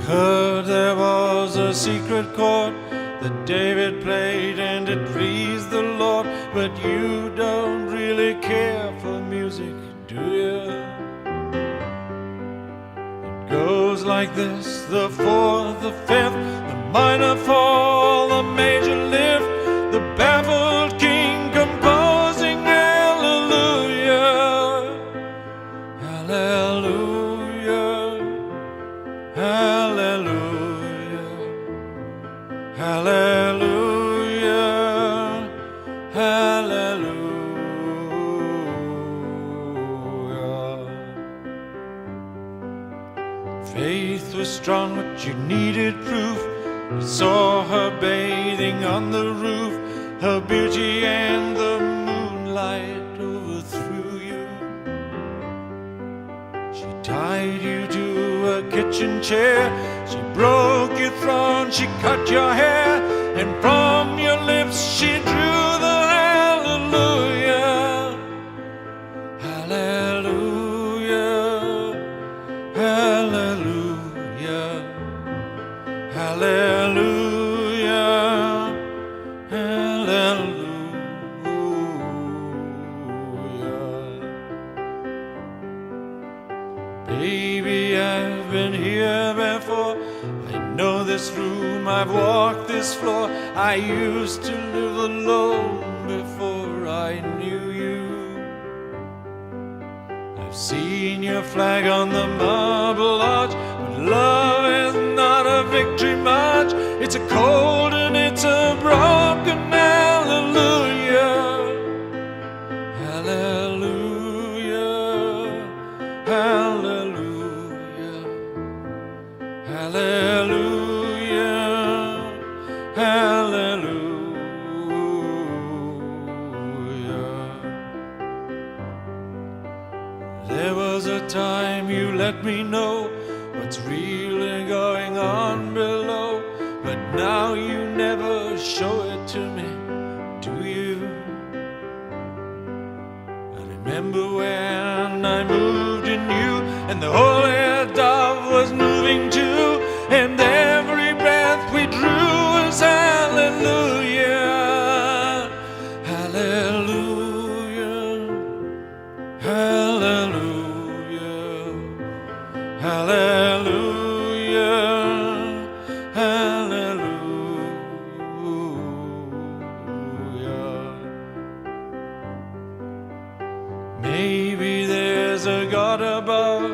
Heard there was a secret chord that David played and it pleased the Lord, but you don't really care for music, do you? It goes like this: the fourth, the fifth, the minor fall, the major lift, the baffled king composing hallelujah, hallelujah, hallelujah, hallelujah, hallelujah. Faith was strong, but you needed proof. You saw her bathing on the roof. Her beauty and the moonlight overthrew you. She tied you to a kitchen chair. She broke your throne, she cut your hair, and from your lips she drew the hallelujah, hallelujah, hallelujah, hallelujah, hallelujah. Baby, I've been here before. I know this room, I've walked this floor. I used to live alone before I knew you. I've seen your flag on the marble arch, but love is not a victory march. It's a cold and it's a broken hallelujah, hallelujah, hallelujah, hallelujah, hallelujah. There was a time you let me know what's really going on below, but now you never show it to me, do you? I remember when I moved in you, and the holy dove was moving too, and every breath we drew was hallelujah, hallelujah, hallelujah, hallelujah, hallelujah. Maybe there's a God above.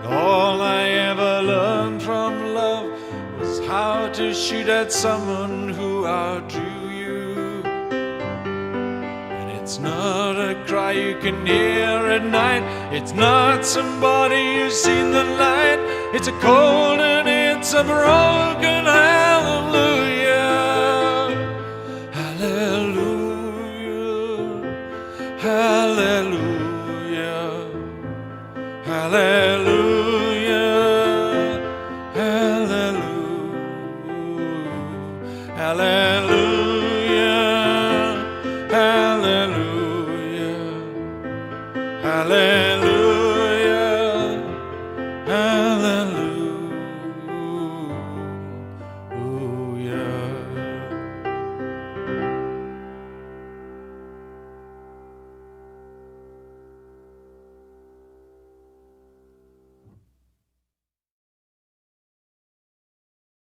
All I ever learned from love was how to shoot at someone who outdrew you. And it's not a cry you can hear at night. It's not somebody who's seen the light. It's a cold and it's a broken hallelujah, hallelujah, hallelujah, hallelujah, hallelujah, hallelujah, hallelujah, hallelujah.